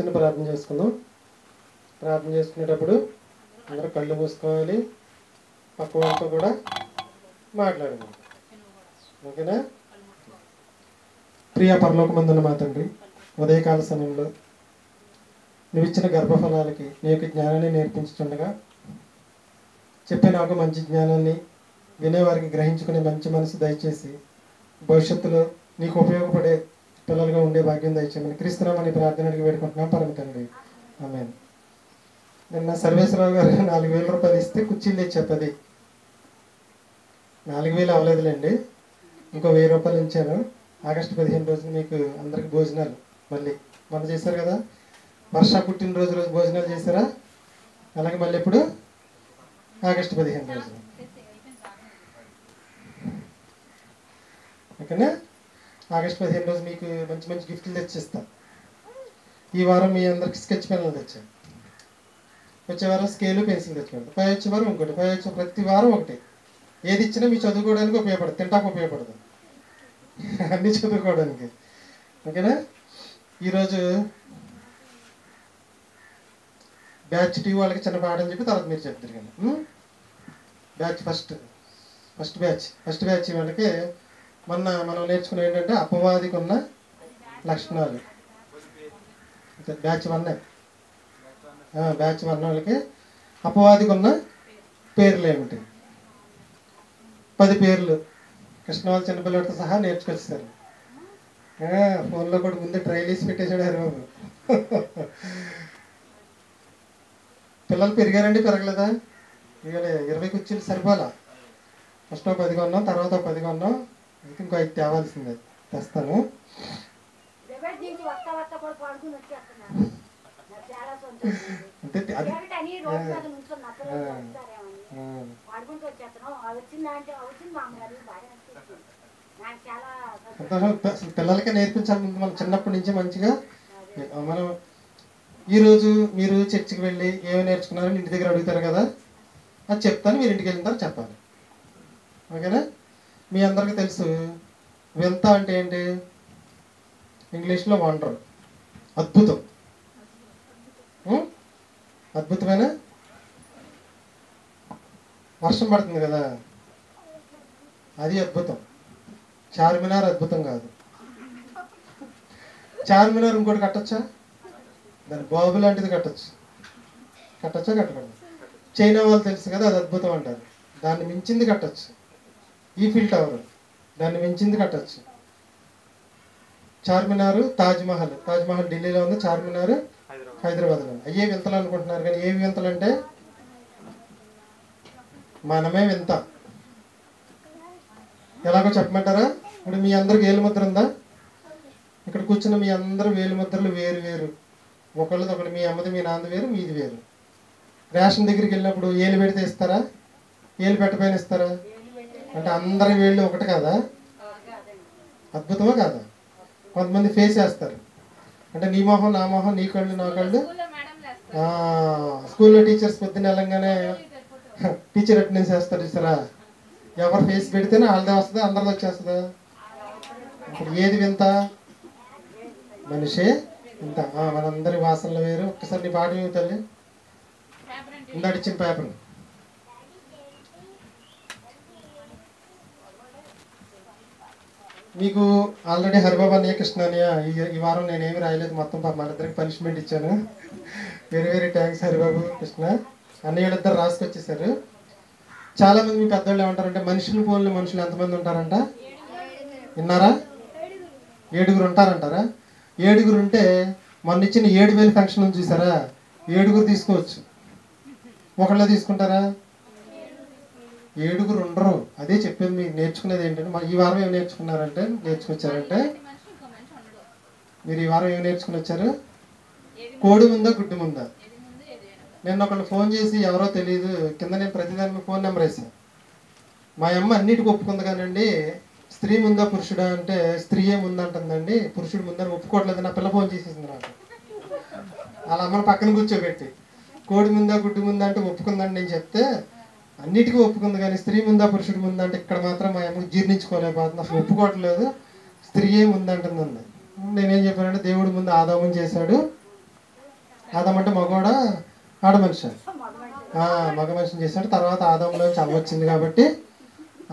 చిన్న ప్రార్థన చేసుకుందాం. ప్రార్థన చేసుకునేటప్పుడు అందరూ కళ్ళు మూసుకోవాలి, పక్క వాళ్ళతో కూడా మాట్లాడాలి. ఓకేనా? ప్రియ పరలోకమందున్న మా తండ్రి, ఉదయకాల సమయంలో నువ్వు ఇచ్చిన గర్భఫలాలకి నీ యొక్క జ్ఞానాన్ని నేర్పించుతుండగా చెప్పే నాకు మంచి జ్ఞానాన్ని వినేవారికి గ్రహించుకునే మంచి మనసు దయచేసి భవిష్యత్తులో నీకు ఉపయోగపడే పిల్లలుగా ఉండే భాగ్యం దయచేయమని క్రీస్తునామని ప్రార్థన అడిగి వేడుకుంటున్నాం పరమ తండ్రి. ఆమేన్. నిన్న సర్వేశ్వరరావు గారు 4,000 రూపాయలు ఇస్తే కుర్చీలు తెచ్చారు. 10 4,000 అవ్వలేదులేండి, ఇంకో 1,000 రూపాయలు ఇచ్చాను. ఆగస్టు 15 రోజున మీకు అందరికి భోజనాలు మళ్ళీ మొన్న చేశారు కదా, వర్ష పుట్టినరోజు రోజు భోజనాలు చేశారా? అలాగే మళ్ళీ ఇప్పుడు ఆగస్టు 15 రోజున. ఓకేనా? ఆగస్టు 15 రోజు మీకు మంచి మంచి గిఫ్ట్లు తెచ్చిస్తాం. ఈ వారం మీ అందరికి స్కెచ్ పెన్నులు తెచ్చాను. వచ్చే వారం స్కేలు పెన్సిల్ తెచ్చుకోండి. పై వచ్చే వారం ఇంకోటి, పై వచ్చే ప్రతి వారం ఒకటి. ఏది ఇచ్చినా మీ చదువుకోవడానికి ఉపయోగపడదు, తింటాకు ఉపయోగపడదు, అన్నీ చదువుకోవడానికి. ఓకేనా? ఈరోజు బ్యాచ్ టీ వాళ్ళకి చిన్న పాఠం చెప్పి తర్వాత మీరు చెప్తారు కదా. బ్యాచ్ ఫస్ట్ బ్యాచ్ వాళ్ళకి మొన్న మనం నేర్చుకున్న ఏంటంటే అపవాదికి ఉన్న లక్షణాలు. బ్యాచ్ 1 వాళ్ళకి అపవాదికి ఉన్న పేర్లు ఏమిటి? 10 పేర్లు కృష్ణవాళ్ళ చిన్నపిల్లలతో సహా నేర్చుకొచ్చేసారు. ఫోన్లో కూడా ముందే ట్రైల్ వేసి పెట్టేశాడు హరిబాబు. పిల్లలు పెరిగారండి? పెరగలేదా? ఇక 20 కుర్చీలు సరిపోలా. ఫస్ట్ 10 కొన్నాం, తర్వాత 10 కొన్నాం, అయితే ఇంకో 5 తేవాల్సిందే. తెస్తాను. అంటే అది సంతోషం. పిల్లలకే నేర్పించాలి ముందు మనం చిన్నప్పటి నుంచి మంచిగా. మనం ఈరోజు మీరు చర్చికి వెళ్ళి ఏమి నేర్చుకున్నారని ఇంటి దగ్గర అడుగుతారు కదా, అది చెప్తాను, మీరు ఇంటికి వెళ్ళిన తర్వాత చెప్పాలి. ఓకేనా? మీ అందరికీ తెలుసు వింత అంటే ఏంటి? ఇంగ్లీష్లో వండర్, అద్భుతం. అద్భుతమైన వర్షం పడుతుంది కదా, అది అద్భుతం. చార్మినార్ అద్భుతం కాదు. చార్మినార్ ఇంకోటి కట్టచ్చా? దాని బాబు లాంటిది కట్టచ్చా? కట్టకూడదు. చైనా వాళ్ళు తెలుసు కదా, అది అద్భుతం అంటారు. దాన్ని మించింది కట్టచ్చు. ఈఫిల్ టవర్, దాన్ని మించింది కట్టచ్చు. చార్మినార్, తాజ్మహల్ ఢిల్లీలో ఉంది, చార్మినార్ హైదరాబాద్లో ఉంది. అయ్యే వింతలు అనుకుంటున్నారు, కానీ ఏవి వింతలు అంటే మనమే వింత. ఎలాగో చెప్పమంటారా? ఇప్పుడు మీ అందరికి వేలుముద్ర ఉందా? ఇక్కడ కూర్చున్న మీ అందరూ వేలుముద్రలు వేరు వేరు, ఒకళ్ళది ఒకటి. మీ అమ్మది మీ నాన్నది వేరు, మీది వేరు. రేషన్ దగ్గరికి వెళ్ళినప్పుడు ఏలు పెడితే ఇస్తారా? ఏలు పెట్టపోయిన ఇస్తారా? అంటే అందరి వేళ్ళు ఒకటి కాదా? అద్భుతమా కాదా? కొంతమంది ఫేస్ వేస్తారు, అంటే నీ మొహం నా మొహం, నీ కళ్ళు నా కళ్ళు. స్కూల్లో టీచర్స్ పొద్దున్న వెళ్ళంగానే టీచర్ అటెండెన్స్ వేస్తారు చూసారా? ఎవరు ఫేస్ పెడితేనే వాళ్ళదే వస్తుందా, అందరిది వచ్చేస్తుందా? ఇప్పుడు ఏది వింత? మనిషే ఇంత. మనందరి వాసనలు వేరు. ఒక్కసారి నీ పాట ఏమి తల్లి ఇందాడిచ్చిన పేపర్. మీకు ఆల్రెడీ హరిబాబు అన్నయ్య, కృష్ణ అన్నయ్య ఈ వారం నేనేమి రాయలేదు, మొత్తం మన ఇద్దరికి పనిష్మెంట్ ఇచ్చాను. వెరీ థ్యాంక్స్ హరిబాబు, కృష్ణ అన్నయ్య ఇద్దరు రాసుకొచ్చేసారు. చాలామంది మీ పెద్దవాళ్ళు ఏమంటారంటే మనుషులు పోలిన మనుషులు ఎంతమంది ఉంటారంట? విన్నారా? 7 ఉంటారంటారా? 7 ఉంటే మొన్న ఇచ్చిన 7,000 ఫంక్షన్ ఉంది చూసారా? 7 తీసుకోవచ్చు. ఒకళ్ళే తీసుకుంటారా? 7 ఉండరు. అదే చెప్పేది. మీకు నేర్చుకునేది ఏంటంటే, ఈ వారం ఏమి నేర్చుకొచ్చారంటే మీరు ఈ వారం ఏమి నేర్చుకుని వచ్చారు? కోడి ముందా గుడ్డు ముందా? నిన్న ఒకళ్ళు ఫోన్ చేసి ఎవరో తెలియదు, కింద నేను ప్రతిదానికి ఫోన్ నెంబర్ వేసాను. మా అమ్మ అన్నిటికీ ఒప్పుకుంది కానండి, స్త్రీ ముందా పురుషుడా అంటే స్త్రీయే ముందంటుందండి, పురుషుడు ముందని ఒప్పుకోవట్లేదు. నా పిల్ల ఫోన్ చేసేసింది నాకు. వాళ్ళ అమ్మని పక్కన కూర్చోబెట్టి కోడి ముందా గుడ్డు ముందా అంటే ఒప్పుకుందని నేను చెప్తే, అన్నిటికీ ఒప్పుకుంది కానీ స్త్రీ ముందా పురుషుడు ముందా అంటే ఇక్కడ మాత్రం మా అమ్మకి జీర్ణించుకోలేకపోతుంది, అసలు ఒప్పుకోవట్లేదు, స్త్రీయే ముందంటుందండి. నేనేం చెప్పానంటే దేవుడి ముందు ఆదాముని చేశాడు, ఆదాం అంటే మగవాడా ఆడ మనిషి? మగ మనిషిని చేశాడు. తర్వాత ఆదాంలోంచి అవ్వ వచ్చింది కాబట్టి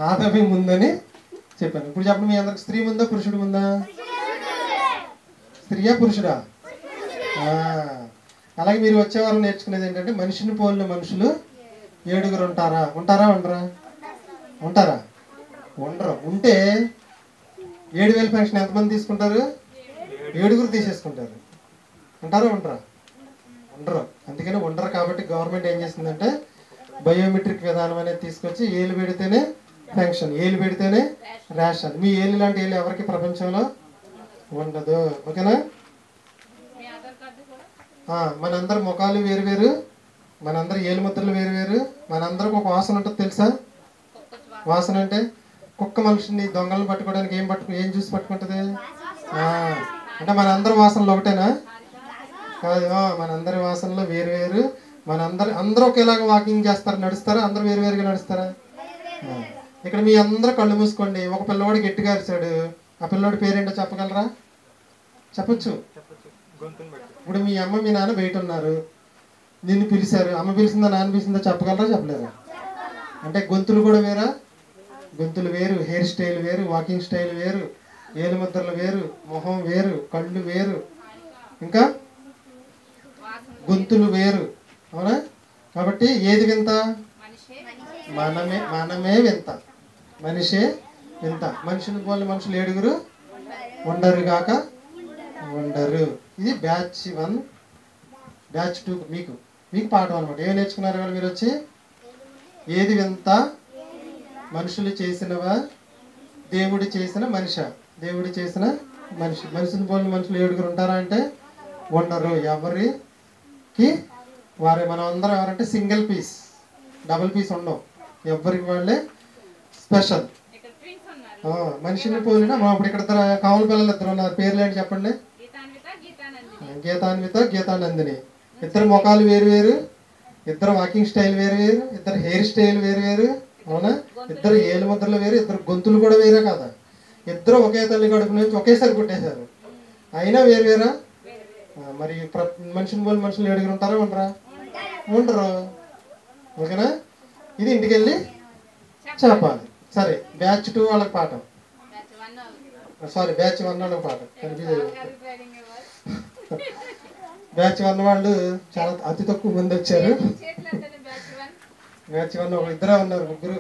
ఆదామే ముందని చెప్పాను. ఇప్పుడు చెప్పండి, మీ అందరికి స్త్రీ ముందా పురుషుడు ముందా? స్త్రీయా పురుషుడా? అలాగే మీరు వచ్చేవారు నేర్చుకునేది ఏంటంటే మనిషిని పోలిన మనుషులు 7 ఉంటారా? ఉండరా? ఉంటారా? ఉండరు. ఉంటే 7,000 పెన్షన్ ఎంతమంది తీసుకుంటారు? 7 తీసేసుకుంటారు. ఉంటారా? ఉండరు. అందుకని ఉండరు. కాబట్టి గవర్నమెంట్ ఏం చేసిందంటే బయోమెట్రిక్ విధానం అనేది తీసుకొచ్చి ఏళ్ళు పెడితేనే పెన్షన్, ఏళ్ళు పెడితేనే రేషన్. మీ ఏళ్ళు లాంటి ఏళ్ళు ఎవరికి ప్రపంచంలో ఉండదు. ఓకేనా? మనందరి ముఖాలు వేరు, మనందరి ఏలు ముద్రలు వేరు, మనందరికి ఒక వాసన ఉంటుంది తెలుసా? వాసన అంటే కుక్క మనిషిని దొంగలను పట్టుకోవడానికి ఏం చూసి పట్టుకుంటుంది? అంటే మనందరి వాసనలు ఒకటేనా? కాదు. మనందరి వాసనలు వేరు. అందరూ ఒకేలాగా వాకింగ్ చేస్తారు, నడుస్తారా? అందరూ వేరుగా నడుస్తారా? ఇక్కడ మీ అందరూ కళ్ళు మూసుకోండి. ఒక పిల్లవాడు గట్టిగా అరిచాడు. ఆ పిల్లవాడి పేరేంటో చెప్పగలరా? చెప్పచ్చు. ఇప్పుడు మీ అమ్మ మీ నాన్న బయట ఉన్నారు, నిన్ను పిలిచారు. అమ్మ పిలిచిందా నాన్న పిలిచిందా చెప్పగలరా? చెప్పలేరా? అంటే గొంతులు కూడా వేరా? గొంతులు వేరు, హెయిర్ స్టైల్ వేరు, వాకింగ్ స్టైల్ వేరు, ఏలు ముద్రలు వేరు, మొహం వేరు, కళ్ళు వేరు, ఇంకా గొంతులు వేరు. అవునా? కాబట్టి ఏది వింత? మనమే వింత. మనిషే వింత. మనిషిని పోలిన మనుషులు 7 ఉండరు కాక ఉండరు. ఇది బ్యాచ్ 1. బ్యాచ్ 2 మీకు పాఠం అనమాట. ఏమి నేర్చుకున్నారు వాళ్ళు? మీరు వచ్చి ఏది వింత? మనుషులు చేసినవా? దేవుడు చేసిన మనిషి. దేవుడు చేసిన మనిషి. మనిషిని పోలిన మనుషులు 7 ఉంటారా అంటే ఉండరు. ఎవరికి వారే. మనం అందరం ఎవరంటే సింగిల్ పీస్, డబుల్ పీస్ ఉండవు. ఎవరికి వాళ్ళే స్పెషల్. మనిషిని పోలిన ఇప్పుడు ఇక్కడ కావుల పిల్లలు 2 ఉన్నారు. పేర్లు ఏంటి చెప్పండి? గీతాన్విత, గీతానందిని. 2 ముఖాలు వేరు, 2 వాకింగ్ స్టైల్ వేరు, 2 హెయిర్ స్టైల్ వేరు. అవునా? 2 ఏలు ముద్రలు వేరు, 2 గొంతులు కూడా వేరే కదా. 2 ఒకే తల్లి కడుపు నుంచి ఒకేసారి పుట్టేశారు, అయినా వేరువేరా? మరి మనిషిని పోలిన మనుషులు 7 ఉంటారా? ఉండరు. ఓకేనా? ఇది ఇంటికి వెళ్ళి చెప్పాలి. సరే, బ్యాచ్ 2 వాళ్ళకి పాఠం. బ్యాచ్ 1 వాళ్ళకి పాఠం. బ్యాచ్ 1 వాళ్ళు చాలా అతి తక్కువ మంది వచ్చారు. బ్యాచ్ 1 ఇద్దరే ఉన్నారు, ముగ్గురు.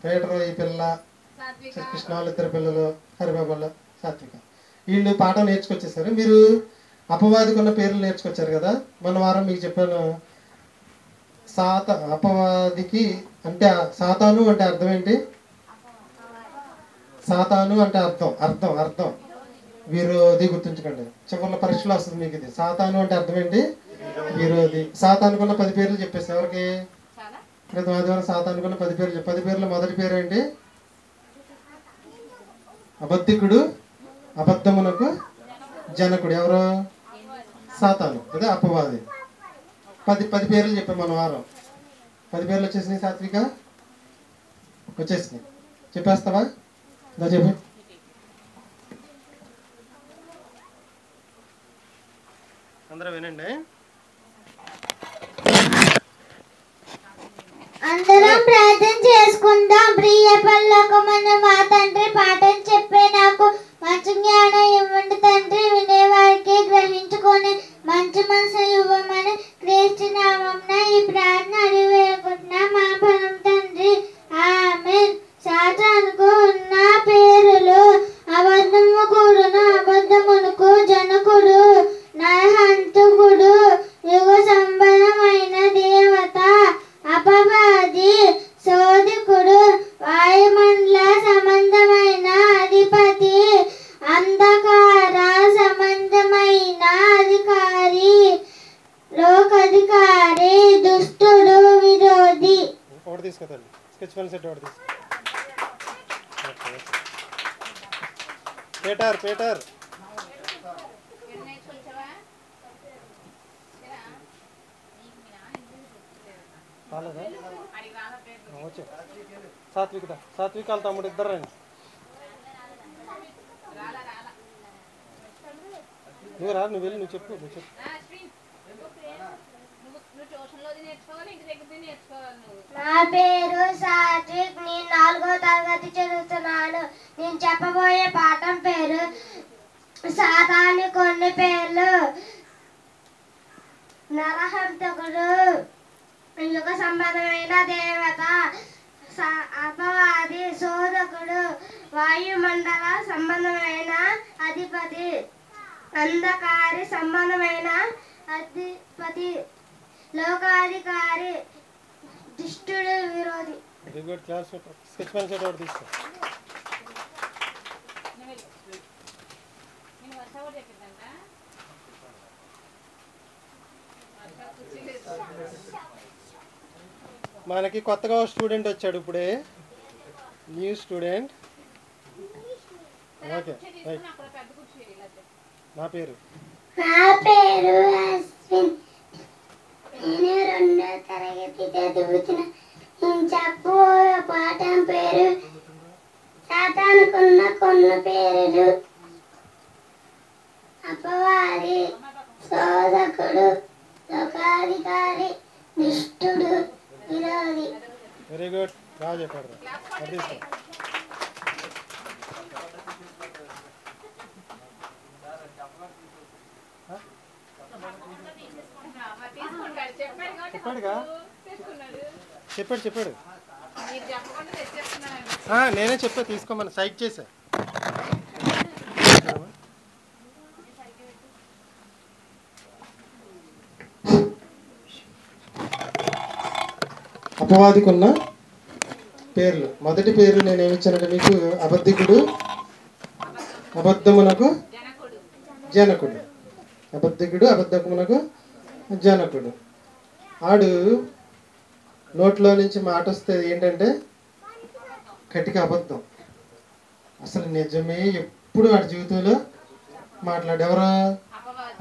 పీటరు, ఈ పిల్ల, కృష్ణ వాళ్ళు 2 పిల్లలు, హరిబాబు, సాత్విక. వీళ్ళు పాఠం నేర్చుకొచ్చేసారు. మీరు అపవాదికి ఉన్న పేర్లు నేర్చుకొచ్చారు కదా. మొన్న వారం మీకు చెప్పాను. అపవాదికి అంటే సాతాను అంటే అర్థం ఏంటి? సాతాను అంటే అర్థం విరోధి. గుర్తుంచుకోండి, చివరిలో పరీక్షలో వస్తుంది మీకు ఇది. సాతాను అంటే అర్థం ఏంటి? విరోధి. సాతానుకున్న 10 పేర్లు చెప్పేసి ఎవరికి? క్రితం ఆదివారం సాతానుకున్న 10 పేర్లు. 10 పేర్లు మొదటి పేరు ఏంటి? అబద్ధికుడు, అబద్ధమునకు జనకుడు. ఎవరు? సాతాను. అదే అపవాది. 10 పేర్లు చెప్పాం మన వారం. 10 పేర్లు వచ్చేసినాయి. సాత్విక వచ్చేసినాయి. చెప్పేస్తావా? చెప్పి అందరూ వినండి. అందరం ప్రార్థన చేసుకుందాం. ప్రియ పరలోకమందు మా తండ్రి, పాఠం చెప్పే నాకు మంచి జ్ఞానం ఇవ్వండి తండ్రి. వినేవారికి గ్రహించుకొని మంచి మనసు ఇవ్వమని క్రీస్తు నామమున ఈ ప్రార్థన అడివేయకుంటున్నా మా పరం తండ్రి. ఆమేన్. సాతానుకు ఉన్న పేరులు: అబద్ధముకుడును, అబద్ధమునకు జనకుడు, నరహంతకుడు, యుగ సంబంధమైన దేవత, అపవాది, శోధకుడు, వాయుమండల సంబంధమైన అధిపతి, అంధకార సంబంధమైన అధికారి, లోకాధికారి, దుష్టుడు, విరోధి. పీటర్ సాత్వికాల తమ్ముడు ఇద్దరు రండి. నువ్వు రా, నువ్వు వెళ్ళి నువ్వు చెప్పు. నా పేరు సాత్విక్. నేను 4వ తరగతి చదువుతున్నాను. నేను చెప్పబోయే పాఠం పేరు సాతాను కొన్ని పేర్లు. నరహంతకుడు, యుగ సంబంధమైన దేవత, అపవాది, శోధకుడు, వాయుమండల సంబంధమైన అధిపతి, అంధకారి సంబంధమైన అధిపతి, లోకాధికారి, దుష్టుడు, విరోధి. మనకి కొత్తగా స్టూడెంట్ వచ్చాడు ఇప్పుడే, న్యూ స్టూడెంట్. ఓకే, నా పేరు అశ్విన్. నేను 2వ తరగతి చదువుతున్నా. నేను చెప్పబోయే పాఠం పేరు సాతానుకున్న కొన్ని పేర్లు. అపవాది, శోధకుడు, లోకాధికారి, దుష్టుడు, విరోధి. వెరీ గుడ్, బాగా చెప్పారు. చెప్పాడు నేనే చెప్పా, తీసుకోమని సైట్ చేశా. అపవాదికున్న పేర్లు. మొదటి పేరు నేనేమిచ్చానంటే మీకు అబద్ధికుడు, అబద్ధమునకు జనకుడు. అబద్ధికుడు, అబద్ధమునకు జనకుడు. ఆడు నోట్లో నుంచి మాట వస్తే ఏంటంటే కటిక అబద్ధం. అసలు నిజమే ఎప్పుడు వాడి జీవితంలో మాట్లాడేవరా.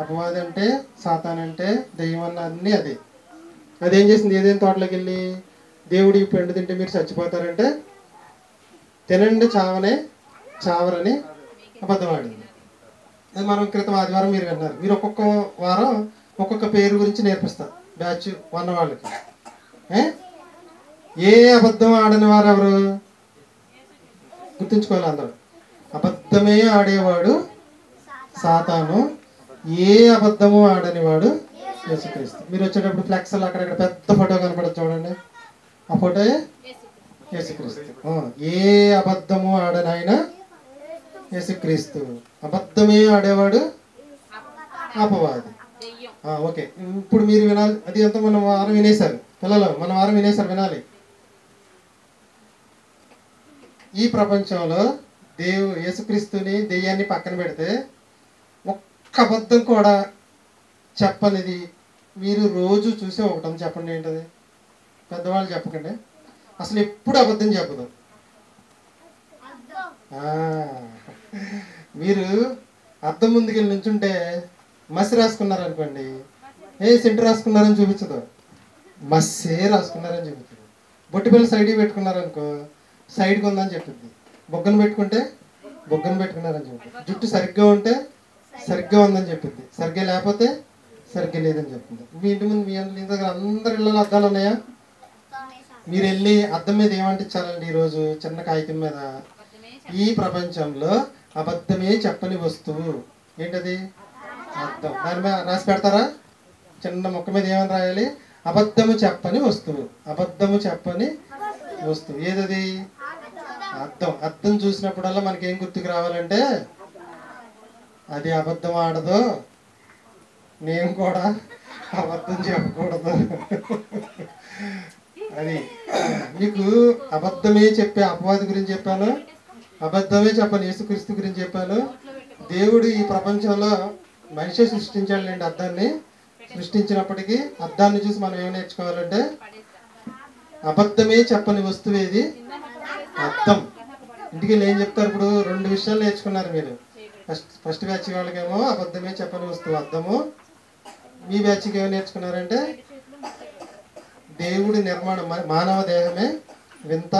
అపవాది అంటే, సాతాన్ అంటే, దెయ్యం అన్న అన్నీ అదే. అదేం చేసింది? ఏదైనా తోటలోకి వెళ్ళి దేవుడి పండు తింటే మీరు చచ్చిపోతారంటే తినండి చావరని అబద్ధం ఆడింది. అది మనం క్రితం ఆదివారం మీరు విన్నారు. మీరు ఒక్కొక్క వారం ఒక్కొక్క పేరు గురించి నేర్పిస్తారు బ్యాచ్ 1 వాళ్ళకి. ఏ అబద్ధం ఆడని వారు ఎవరు గుర్తుంచుకోవాలి అందరూ. అబద్ధమే ఆడేవాడు సాతాను, ఏ అబద్ధము ఆడని వాడు యేసుక్రీస్తు. మీరు వచ్చేటప్పుడు ఫ్లెక్స్లో అక్కడక్కడ పెద్ద ఫోటో కనపడదు చూడండి, ఆ ఫోటో యేసుక్రీస్తు. ఏ అబద్ధము ఆడని ఆయన యేసుక్రీస్తు. అబద్ధమే ఆడేవాడు అపవాది. ఓకే, ఇప్పుడు మీరు వినాలి. అది ఎంత మనం వారం వినేశారు పిల్లలు, మన వారం వినేశారు, వినాలి. ఈ ప్రపంచంలో యేసుక్రీస్తుని దెయ్యాన్ని పక్కన పెడితే ఒక్క అబద్ధం కూడా చెప్పనిది మీరు రోజు చూసే ఒకటం చెప్పండి. ఏంటది? పెద్దవాళ్ళు చెప్పకండి. అసలు ఎప్పుడు అబద్ధం చెప్పదు. మీరు అద్దం ముందుకెళ్ళి నుంచుంటే మసి రాసుకున్నారనుకోండి, సెంటు రాసుకున్నారని చూపించదు, మస్సే రాసుకున్నారని చూపించదు. బొట్టు పిల్ల సైడ్కి పెట్టుకున్నారనుకో సైడ్కి ఉందని చెప్తుంది. బొగ్గను పెట్టుకుంటే బొగ్గను పెట్టుకున్నారని చెప్తుంది. జుట్టు సరిగ్గా ఉంటే సరిగ్గా ఉందని చెప్తుంది, సరిగ్గా లేకపోతే సరిగ్గా లేదని చెప్తుంది. మీ ఇంటి ముందు మీ దగ్గర అందరి ఇళ్ళలో అద్దాలు ఉన్నాయా? మీరు వెళ్ళి అద్దం మీద ఏమంటించాలండి ఈరోజు చిన్న కాగితం మీద? ఈ ప్రపంచంలో అబద్ధమే చెప్పని వస్తువు ఏంటది? అద్దం. దాని మీద రాసి పెడతారా? చిన్న మొక్క మీద ఏమని రాయాలి? అబద్ధము చెప్పని వస్తువు. అబద్ధము చెప్పని వస్తువు ఏదది? అద్దం. అద్దం చూసినప్పుడల్లా మనకి ఏం గుర్తుకు రావాలంటే అది అబద్ధం ఆడదు, నేను కూడా అబద్ధం చెప్పకూడదు. అది మీకు అబద్ధమే చెప్పే అపవాది గురించి చెప్పాను, అబద్ధమే చెప్పని యేసుక్రీస్తు గురించి చెప్పాను. దేవుడు ఈ ప్రపంచంలో మనిషి సృష్టించాడండి అద్దాన్ని. సృష్టించినప్పటికీ అద్దాన్ని చూసి మనం ఏం నేర్చుకోవాలంటే అబద్ధమే చెప్పని వస్తువు ఏది? అద్దం. ఇంటికి ఏం చెప్తారు? ఇప్పుడు 2 విషయాలు నేర్చుకున్నారు మీరు. ఫస్ట్ బ్యాచ్ వాళ్ళకేమో అబద్ధమే చెప్పని వస్తువు అద్దము. మీ బ్యాచ్కి ఏమో నేర్చుకున్నారంటే దేవుడి నిర్మాణం, మానవ దేహమే వింత,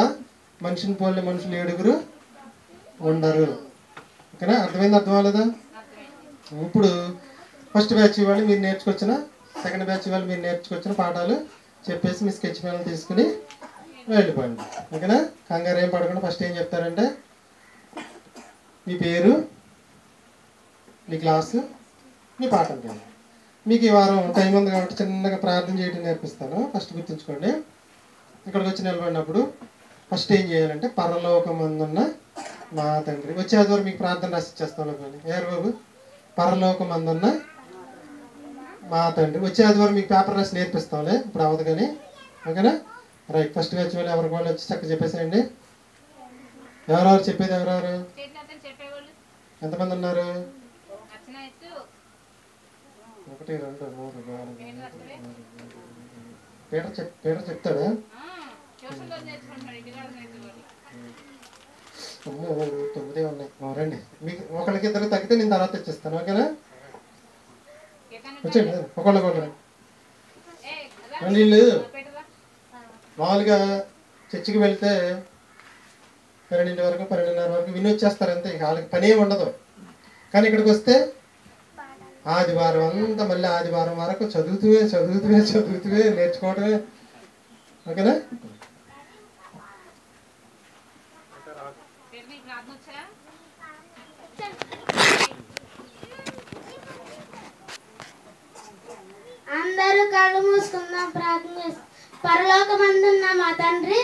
మనిషిని పోలే మనుషులు 7 ఉండరు. ఓకేనా? అర్థమైంది? అర్థం అవ్వలేదా? ఇప్పుడు ఫస్ట్ బ్యాచ్ వాళ్ళు మీరు నేర్చుకొచ్చిన సెకండ్ బ్యాచ్ వాళ్ళు మీరు నేర్చుకొచ్చిన పాఠాలు చెప్పేసి మీ స్కెచ్ పెన్లు తీసుకుని వెళ్ళిపోండి. ఓకేనా? కంగారు ఏం పడకుండా ఫస్ట్ ఏం చెప్తారంటే మీ పేరు, మీ క్లాసు, మీ పాఠం కింద. మీకు ఈ వారం టైం ఉంది కాబట్టి చిన్నగా ప్రార్థన చేయడం నేర్పిస్తాను. ఫస్ట్ గుర్తుంచుకోండి. ఇక్కడికి వచ్చి నిలబడినప్పుడు ఫస్ట్ ఏం చేయాలంటే పరలోకమందున్న మా తండ్రి. వచ్చే ఆదివారం మీకు ప్రార్థన రాసి ఇచ్చేస్తాను. ఏరు బాబు, పరలోకమందున్న మా తండ్రి. వచ్చే ఆదివారం మీకు పేపర్ రాసి నేర్పిస్తాంలే, ఇప్పుడు అవ్వదు కానీ. ఓకేనా? రైట్. ఫస్ట్ వచ్చి వాళ్ళు ఎవరికి వాళ్ళు వచ్చి చక్కగా చెప్పేసేయండి. ఎవరెవరు చెప్పేది? ఎవరెవరు ఎంతమంది ఉన్నారు? 1 2 3 4 పీటర్ చెప్తాడా? అమ్మో 9 ఉన్నాయి. రండి. మీకు ఒకళ్ళకి ఇద్దరు తగ్గితే నేను తర్వాత తెచ్చిస్తాను. ఓకేనా? వచ్చేయండి ఒకళ్ళ వీళ్ళు మామూలుగా చర్చికి వెళ్తే 12 వరకు 12:30 వరకు విని వచ్చేస్తారు అంతే. ఇక వాళ్ళకి పని ఏమి ఉండదు. కానీ ఇక్కడికి వస్తే ఆదివారం అంతా మళ్ళీ ఆదివారం వరకు చదువుతూనే నేర్చుకోవటమే. ఓకేనా? అందరూ కళ్ళు మూసుకుందాం, ప్రార్థన చేస్తాం. పరలోకమందున్న మా తండ్రి,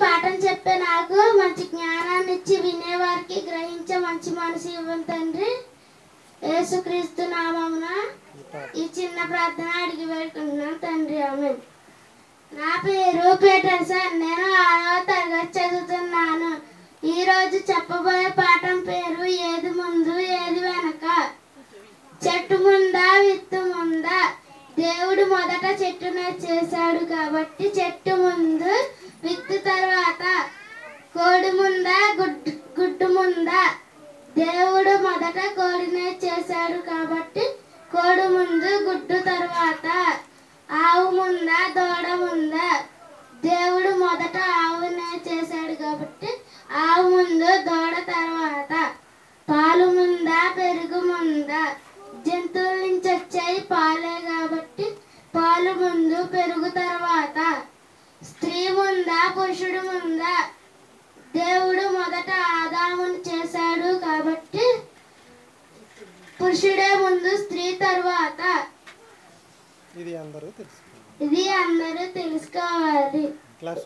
పాఠం చెప్పే నాకు మంచి జ్ఞానాన్ని ఇచ్చి వినేవారికి గ్రహించే మంచి మనసు ఇవ్వండి తండ్రి. యేసుక్రీస్తు నామమున ఈ చిన్న ప్రార్థన అడిగి వేడుకుంటున్నాను తండ్రి. ఆమేన్. నా పేరు పీటర్ సార్. నేను 6వ తరగతి చదువుతున్నాను. ఈరోజు చెప్పబోయే పాఠం పేరు ఏది ముందు ఏది వెనక. చెట్టు ముందా విత్తు ముందా? దేవుడు మొదట చెట్టునే చేశాడు కాబట్టి చెట్టు ముందు, విత్తు తర్వాత. కోడి ముందా గుడ్డు ముందా? దేవుడు మొదట కోడినే చేశాడు కాబట్టి కోడి ముందు, గుడ్డు తర్వాత. ఆవు ముందా దూడ ముందా? దేవుడు మొదట ఆవునే చేశాడు కాబట్టి ఆవు ముందు, దూడ తర్వాత. పాలు ముందా పెరుగు ముందా? జంతువుల నుంచి వచ్చాయి పాలే కాబట్టి పాలు ముందు, పెరుగు తర్వాత. స్త్రీ ముందా పురుషుడు ముందా? దేవుడు మొదట ఆదామును చేశాడు కాబట్టి పురుషుడే ముందు, స్త్రీ తర్వాత. ఇది అందరూ తెలుసుకోవాలి. క్లాస్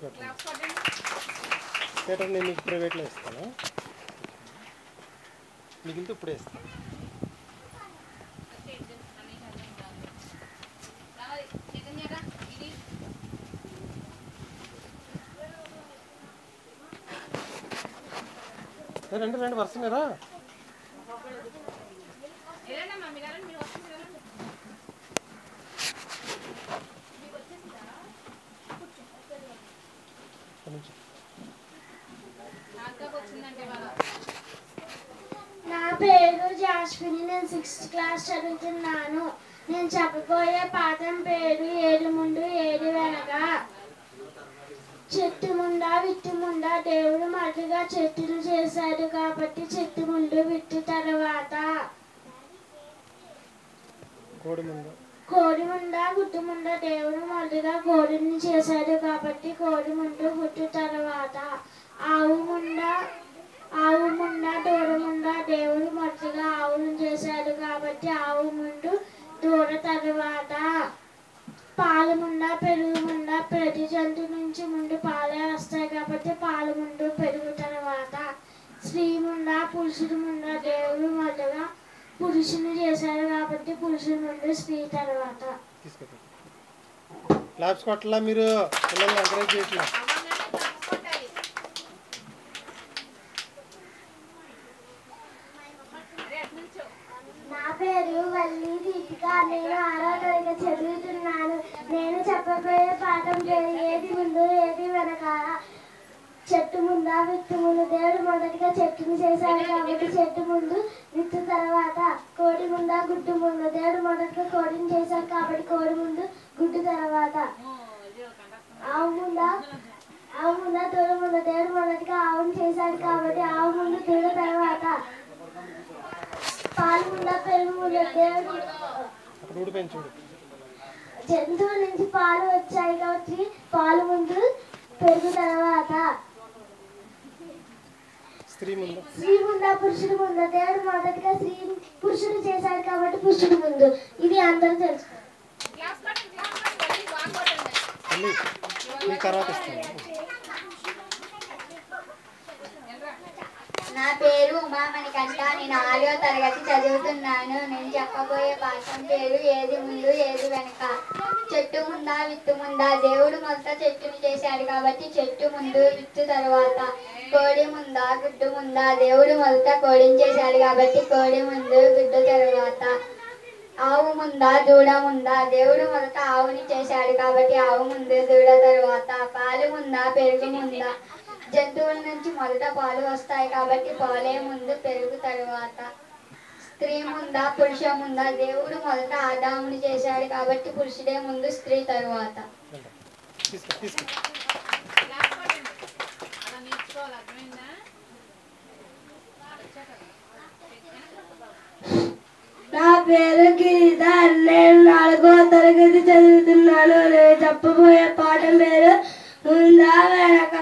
పీటర్ నేను మీకు ప్రైవేట్లో ఇస్తాను. మిగిలితే ఇప్పుడే ఇస్తాను. రండి వరుసనేరా. నా పేరు జాస్మిని. నేను 6th క్లాస్ చదువుతున్నాను. నేను చెప్పబోయే పాఠం పేరు ఏది ముందు ఏది వెనక. చెట్టు ముందా విత్తు ముందా? దేవుడు మొదటిగా చెట్టును చేశాడు కాబట్టి చెట్టు ముందు, విత్తు తర్వాత. కోడి ముందా గుడ్డు ముందా? దేవుడు మొదటిగా కోడిని చేశాడు కాబట్టి కోడి ముందు, గుడ్డు తర్వాత. ఆవు ముందా దూడ ముందా? దేవుడు మొదటిగా ఆవును చేశాడు కాబట్టి ఆవు ముందు, దూడ తర్వాత. పాలు ముందా పెరుగు ముందా? ప్రతి జంతువు నుంచి ముందు పాలే వస్తాయి కాబట్టి పాలు ముందు, పెరుగు తర్వాత. స్త్రీ ముందా పురుషుడు ముందా? దేవుడు మొదటగా పురుషుని చేశాడు కాబట్టి పురుషుడు ముందు, స్త్రీ తర్వాత. క్లాప్స్ కొట్టలా మీరు? పిల్లల్ని ఎంకరేజ్ చేయట్లా? నా పేరు వల్లి దీపిక. నేను 6వ తరగతి చదువుతున్నాను. నేను చెప్పబోయే పాఠం పేరు ఏది ముందు ఏది వెనక. చెట్టు ముందా విత్తు ముందు? దేవుడు మొదటిగా చెట్టును చేశాడు కాబట్టి చెట్టు ముందు, విత్తు తర్వాత. కోడి ముందా గుడ్డు ముందు? దేవుడు మొదటిగా కోడిని చేశాడు కాబట్టి కోడి ముందు, గుడ్డు తర్వాత. ఆవు ముందా దూడ ముందు? దేవుడు మొదటిగా ఆవును చేశాడు కాబట్టి ఆవు ముందు, దూడ తర్వాత. పాలు ముందా పెరుగు ముందు? అక్కడ ఊడిపోయింది చూడు. జంతువుల నుంచి పాలు వచ్చాయి కాబట్టి పాలు ముందు పెరుగు తర్వాత స్త్రీ ముందా పురుషుడు ముందా దేవుడు మొదటిగా పురుషుడు చేశాడు కాబట్టి పురుషుడు ముందు. ఇది అందరూ తెలుసు. తర్వాత ఇస్తాను. నా పేరు ఉమామణికంఠ. నేను 6వ తరగతి చదువుతున్నాను. నేను చెప్పబోయే పాఠం పేరు ఏది ముందు ఏది వెనక. చెట్టు ముందా విత్తు ముందా. దేవుడు మొదట చెట్టుని చేశాడు కాబట్టి చెట్టు ముందు విత్తు తర్వాత. కోడి ముందా గుడ్డు ముందా. దేవుడు మొదట కోడిని చేశాడు కాబట్టి కోడి ముందు గుడ్డు తర్వాత. ఆవు ముందా దూడ ముందా. దేవుడు మొదట ఆవుని చేశాడు కాబట్టి ఆవు ముందు దూడ తర్వాత. పాలు ముందా పెరుగు ముందా. జంతువుల నుంచి మొదట పాలు వస్తాయి కాబట్టి పాలే ముందు పెరుగు తరువాత. స్త్రీ ముందా పురుష ముందా. దేవుడు మొదట ఆదాముని చేశాడు కాబట్టి పురుషుడే ముందు స్త్రీ తరువాత. నా పేరు గిరిధర్. నేను 4వ తరగతి చదువుతున్నాను. నేను చెప్పబోయే పాఠం పేరు ముందా వెనక.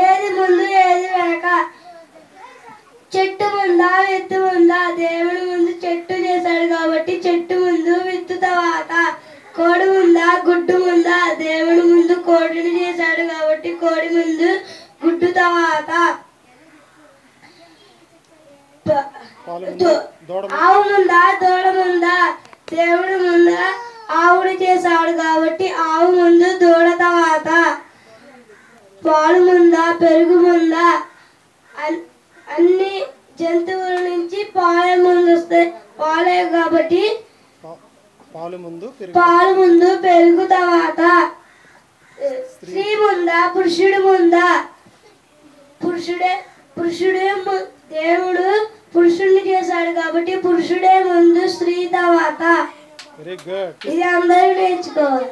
ఏది ముందు ఏది వెనక. చెట్టు ముందా విత్తు ముందా. దేవుడు ముందు చెట్టు చేశాడు కాబట్టి చెట్టు ముందు విత్తు తర్వాత. కోడి ముందా గుడ్డు ముందా. దేవుడు ముందు కోడిని చేశాడు కాబట్టి కోడి ముందు గుడ్డు తర్వాత. ఆవు ముందా దూడ ముందా. దేవుడు ముందు ఆవుని చేశాడు కాబట్టి ఆవు ముందు దూడ తర్వాత. పాలు ముందా పెరుగు ముందా. అన్ని జంతువుల నుంచి పాలే ముందు వస్తాయి. పాలే కాబట్టి పాలు ముందు పెరుగు తర్వాత. స్త్రీ ముందా పురుషుడు ముందా. పురుషుడే దేవుడు పురుషుడిని చేశాడు కాబట్టి పురుషుడే ముందు స్త్రీ తర్వాత. ఇది అందరూ నేర్చుకోవాలి.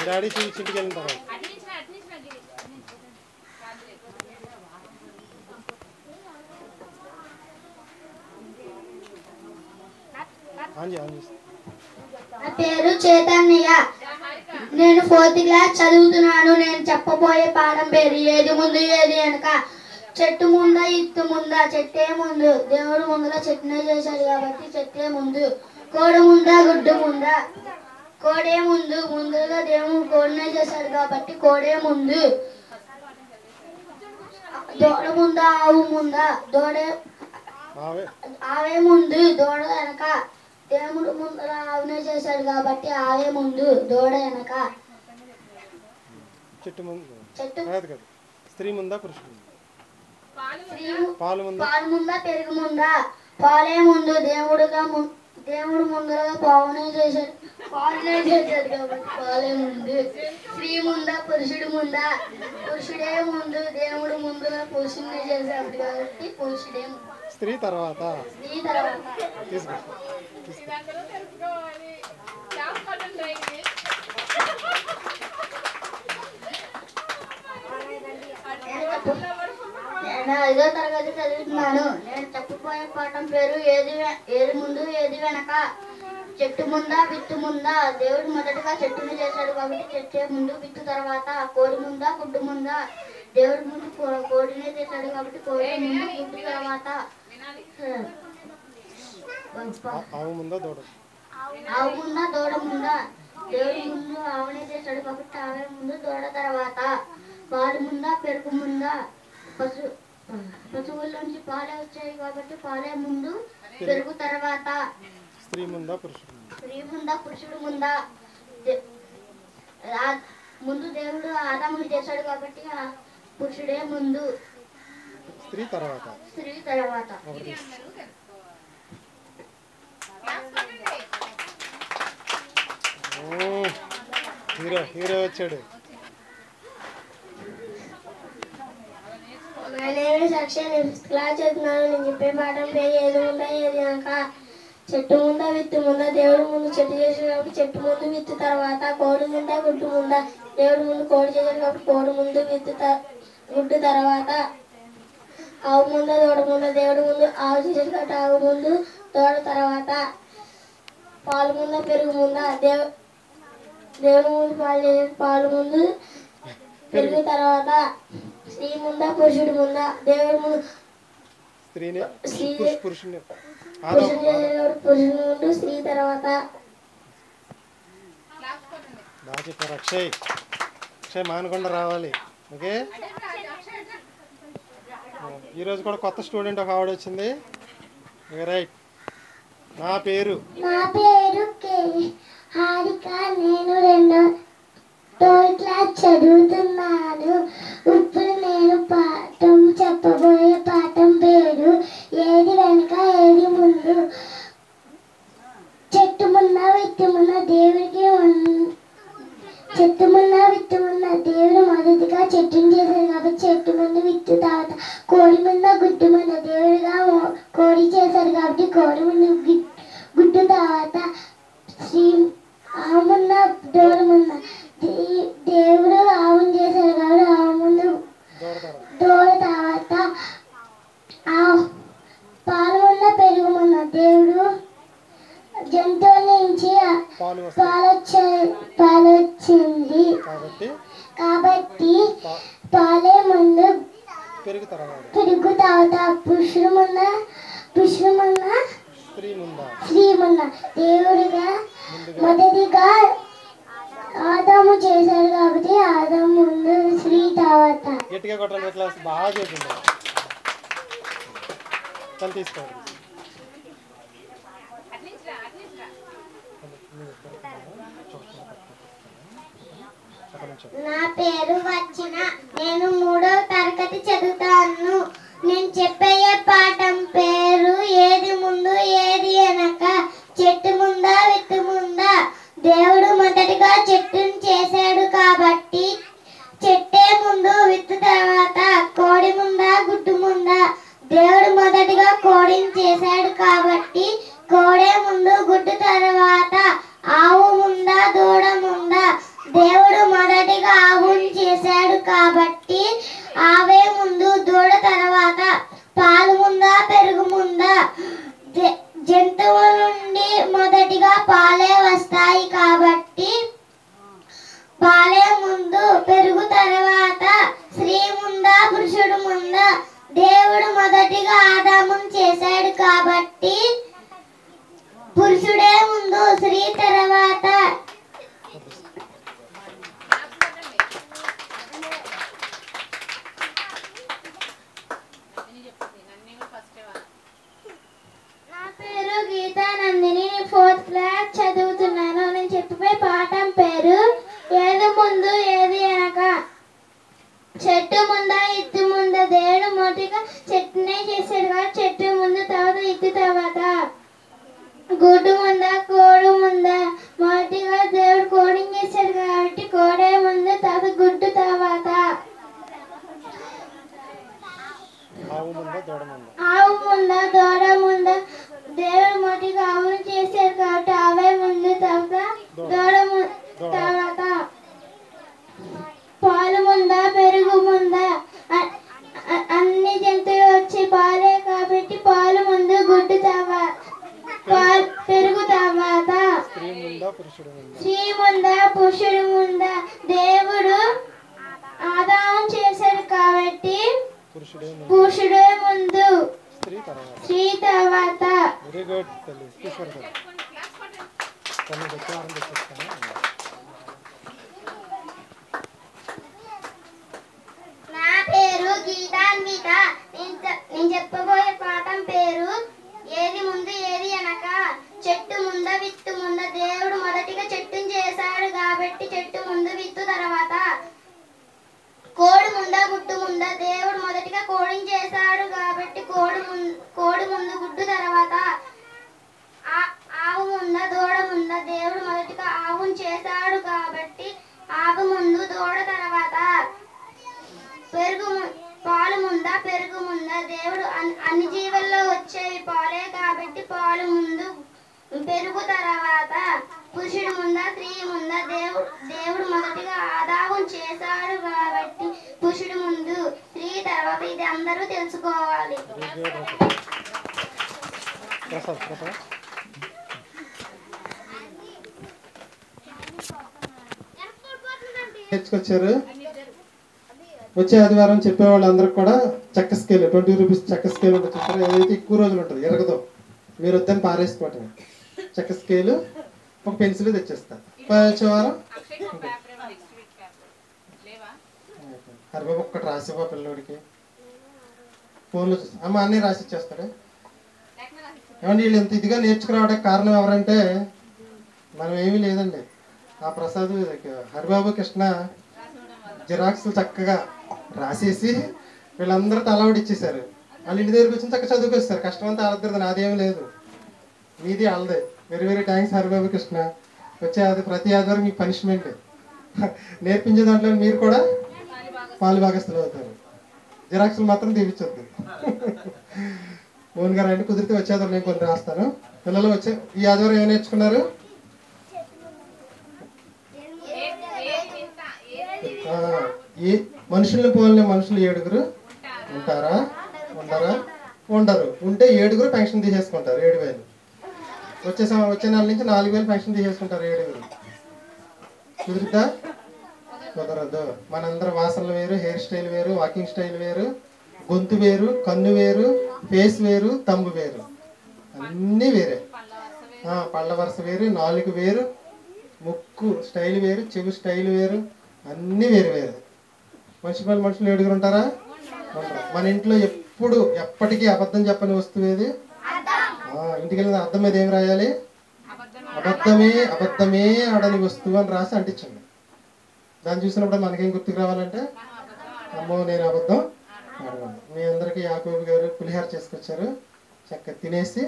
డాడీ ఇంటికి వెళ్ళిన తర్వాత నా పేరు చైతన్య. నేను 4th క్లాస్ చదువుతున్నాను. నేను చెప్పబోయే పాఠం పేరు ఏది ముందు ఏది వెనక. చెట్టు ముందా ఇత్తు ముందా. చెట్టే ముందు. దేవుడు ముందుగా చెట్టునే చేశాడు కాబట్టి చెట్టే ముందు. కోడి ముందా గుడ్డు ముందా. కోడే ముందు. ముందుగా దేవుడు కోడినే చేశాడు కాబట్టి కోడే ముందు. దూడ ముందా ఆవు ముందా. ఆవే ముందు దూడ వెనక. దేవుడు ముందర ఆవునే చేశాడు కాబట్టి ఆవే ముందు దూడ వెనక. స్త్రీ ముందా పురుషుడు. పాలు ముందా పెరుగు ముందా. పాలే ముందు. దేవుడు ముందరగా పావునే చేశాడు కాబట్టి పాలే ముందు. స్త్రీ ముందా పురుషుడు ముందా. పురుషుడే ముందు. దేవుడు ముందుగా పురుషుడిని చేశాడు కాబట్టి పురుషుడే స్త్రీ తర్వాత. నేను 5వ తరగతి చదువుతున్నాను. నేను చెప్పబోయే పాఠం పేరు ఏది ముందు ఏది వెనక. చెట్టు ముందా విత్తు ముందా. దేవుడు మొదటగా చెట్టుని చేశాడు కాబట్టి చెట్టే ముందు విత్తు తర్వాత. కోడి ముందా గుడ్డు ముందా. దేవుడు ముందు కోడినే చేశాడు కాబట్టి కోడి ముందు గుడ్డు తర్వాత. ఆవు ముందా దూడ ముందా. దేవుడు ముందు ఆవునే చేశాడు కాబట్టి ఆవే ముందు దూడ తర్వాత. పాలు ముందా పెరుగు ముందా. పశువుల నుంచి పాలే వచ్చాయి కాబట్టి పాలే ముందు పెరుగు తర్వాత. స్త్రీ ముందా పురుషుడు ముందా. ముందు దేవుడు ఆదాముని చేశాడు కాబట్టి పురుషుడే ముందు స్త్రీ తర్వాత. హీరో వచ్చాడు. క్లాస్ చదువుతున్నాను. నేను చెప్పే పాఠం పేరు ఏది ముందా ఏది వెనక. చెట్టు ముందా విత్తు ముందా. దేవుడు ముందు చెట్టు చేశాడు కాబట్టి చెట్టు ముందు విత్తు తర్వాత. కోడి ముందా గుడ్డు ముందా. దేవుడు ముందు కోడి చేశాడు కాబట్టి కోడి ముందు గుడ్డు తర్వాత. ఆవు ముందు దూడ ముందు దేవుడు ముందు ఆవు చేసేది కాబట్టి ఆవు ముందు దూడ తర్వాత పాలు ముందు పెరుగు ముందు దేవుడు ముందు పాలు చేసేది పాలు ముందు పెరుగు తర్వాత స్త్రీ ముందా పురుషుడు ముందా దేవుడు ముందు పురుషుడు ముందు స్త్రీ తర్వాత అక్షయ్ మానకుండా రావాలి. ఓకే, ఈరోజు కూడా కొత్త స్టూడెంట్ ఒక ఆవిడ వచ్చింది. రైట్. నా పేరు హారిక. నేను 2వ క్లాస్ చదువుతున్నాను. ఇప్పుడు నేను చెప్పబోయే పాఠం పేరు ఏది వెనక ఏది ముందు. చెట్టు మున్న విత్తు మున్న దేవుడికి చెట్టు మున్న విత్తు మున్న దేవుడు మొదటిగా చెట్టుని చేశారు కాబట్టి చెట్టు ముందు విత్తు తర్వాత కోడి ముంద గుడ్డు ముంద దేవుడిగా కోడి చేశారు కాబట్టి కోడి ముందు గుడ్డు తర్వాత ఆవు ముంద దూడ ముంద దేవుడు ఆవును చేశారు కాబట్టి ఆవు ముందు దూడ తర్వాత పాలు ముంద పెరుగు ముంద దేవుడు జంతువుల నుంచి పాలు వచ్చింది కాబట్టి పాలే ముందు పెరుగు తర్వాత పురుషుడు ముంద స్త్రీ ముంద దేవుడిగా మొదటిగా ఆదాము చేశారు కాబట్టి ఆదాము ముందు స్త్రీ తర్వాత. గట్టిగా కొట్టండి. క్లాస్ బాగా చేసింది. తీసుకోండి. నా పేరు వచ్చిన. నేను 3వ తరగతి చదువుతాను. నేను చెప్పే పాఠం పేరు ఏది ముందు ఏది వెనక. చెట్టు ముందా విత్తు ముందా దేవుడు మొదటిగా చెట్టుని చేశాడు కాబట్టి చెట్టే ముందు విత్తు తర్వాత కోడి ముందా గుడ్డు ముందా దేవుడు మొదటిగా కోడిని చేశాడు కాబట్టి కోడే ముందు గుడ్డు తర్వాత ఆవు ముందా దూడ ముందా దేవుడు మొదటిగా ఆవుని చేశాడు కాబట్టి ఆవే ముందు దూడ తర్వాత పాలు ముందా పెరుగు ముందా జంతువుల నుండి మొదటిగా పాలే వస్తాయి కాబట్టి పాలే ముందు పెరుగు తర్వాత స్త్రీ ముందా పురుషుడు ముందా దేవుడు మొదటిగా ఆదామును చేశాడు కాబట్టి పురుషుడే ముందు స్త్రీ తర్వాత. నా పేరు గీతానందిని. 4th క్లాస్ చదువుతున్నాను. నేను చెప్పే పాఠం పేరు ఏది ముందు ఏది వెనక. చెట్టు ముందా ఇత్తు ముందా దేవుడు మొదటిగా చెట్టునే చేశాడు కాబట్టి చెట్టు ముందు తర్వాత ఇత్తు తర్వాత గుడ్డు ముందా కోడి ముందా మొదటిగా దేవుడు కోడిని చేశాడు కాబట్టి కోడే ముందు తర్వాత గుడ్డు తర్వాత ఆవు ముందా దూడ ముందా దేవుడు మొదటిగా ఆవును చేశాడు కాబట్టి ఆవే ముందు తర్వాత దూడ తర్వాత పాలు ముందా పెరుగు ముందా అన్ని జంతువులు వచ్చి పాలే కాబట్టి పాలు ముందు గుడ్డు పెరుగు తర్వాత స్త్రీ ముందా పురుషుడు ముందా దేవుడు ఆదాము చేశాడు కాబట్టి పురుషుడే ముందు స్త్రీ తర్వాత. Very good. నా పేరు గీతాన్విత. నేను చెప్పబోయే పాఠం పేరు ఏది ముందు ఏది వెనక. చెట్టు ముంద విత్తు ముంద దేవుడు మొదటిగా చెట్టుని చేశాడు కాబట్టి చెట్టు ముందు విత్తు తర్వాత కోడి ముంద గుడ్డు ముంద దేవుడు మొదటిగా కోడిని చేశాడు కాబట్టి కోడి ముందు గుడ్డు తర్వాత ఆవు ముంద దూడ ముంద దేవుడు మొదటిగా ఆవును చేశాడు కాబట్టి ఆవు ముందు దూడ తర్వాత పాలు ముందా పెరుగు ముందా దేవుడు అన్ని జీవుల్లో వచ్చేవి పాలే కాబట్టి పాలు ముందు పెరుగు తర్వాత పురుషుడు ముందా స్త్రీ ముందా దేవుడు మొదటిగా ఆదాము చేశాడు కాబట్టి పురుషుడు ముందు స్త్రీ తర్వాత, ఇది అందరూ తెలుసుకోవాలి. నేర్చుకొచ్చారు. వచ్చే ఆదివారం చెప్పేవాళ్ళందరికి కూడా చెక్క స్కేల్ 20 రూపీస్ చెక్క స్కేల్ ఉంటుంది చూసారు, ఏదైతే ఎక్కువ రోజులు ఉంటుంది ఎరగదు, మీరు వద్దని పారేసుకోవటం. చెక్క స్కేలు ఒక పెన్సిల్ తెచ్చేస్తా. వచ్చే వారం హరిబాబు ఒక్కటి రాసివ్వ పిల్లడికి ఫోన్లో చూసి అమ్మ అన్నీ రాసి ఇచ్చేస్తాడే. ఏమంటే వీళ్ళు ఇంత ఇదిగా నేర్చుకురావడానికి కారణం ఎవరంటే మనం ఏమీ లేదండి. ఆ ప్రసాద్ హరిబాబు కృష్ణ జిరాక్స్లు చక్కగా రాసేసి వీళ్ళందరూ తలవాడి ఇచ్చేసారు. వాళ్ళ ఇంటి దగ్గరికి వచ్చి చక్కగా చదువుకొస్తారు. కష్టం అంతా ఆడద్దు, నాదేమీ లేదు, మీది వాళ్ళదే. Very very thanks Haribabu Krishna. వచ్చే ప్రతి ఆదివారం మీకు పనిష్మెంట్ నేర్పించే దాంట్లో మీరు కూడా పాలు భాగస్తులు అవుతారు. జిరాక్స్లు మాత్రం తీపించొద్దు. మోహన్ గారు అంటే కుదిరితే వచ్చేదారు, నేను కొన్ని రాస్తాను. పిల్లలు వచ్చే ఈ ఆదివారం ఏం నేర్చుకున్నారు? ఏ మనుషుల్ని పోలిన మనుషులు 7 ఉంటారా? ఉండరు. ఉంటే 7 పెన్షన్ తీసేసుకుంటారు 7,000. వచ్చే నెల నుంచి 4,000 పెన్షన్ తీసేసుకుంటారు 7. కుదురుతా? కుదరదు. మనందరం వాసనలు వేరు, హెయిర్ స్టైల్ వేరు, వాకింగ్ స్టైల్ వేరు, గొంతు వేరు, కన్ను వేరు, ఫేస్ వేరు, తంబు వేరు, అన్నీ వేరే. పళ్ళ వరుస వేరు, నాలుగు వేరు, ముక్కు స్టైల్ వేరు, చెవి స్టైల్ వేరు, అన్నీ వేరు వేరు. మనుషులు 7 ఉంటారా? మన ఇంట్లో ఎప్పటికీ అబద్ధం చెప్పని వస్తువు ఏది? ఇంటికి వెళ్ళిన అర్థం మీద ఏం రాయాలి? అబద్ధమే ఆడని వస్తువు అని రాసి అంటించండి. దాన్ని చూసినప్పుడు మనకేం గుర్తుకు రావాలంటే అమ్మో నేను అబద్ధం ఆడను. మీ అందరికీ యాకోబు గారు పులిహార చేసుకొచ్చారు. చక్కగా తినేసి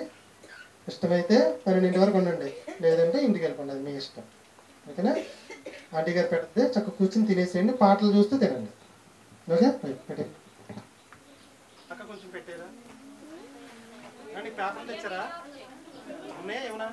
ఇష్టమైతే 12 వరకు ఉండండి, లేదంటే ఇంటికి వెళ్ళిపోండి, అది మీ ఇష్టం. ఓకేనా? ఆంటీ గారు పెడితే చక్కగా కూర్చొని తినేసేయండి, పాటలు చూస్తూ తినండి. ఓకే? పెట్టే అక్క కొంచెం పెట్టేరా? పేపర్ తెచ్చారా? ఉన్నాయా ఏమన్నా?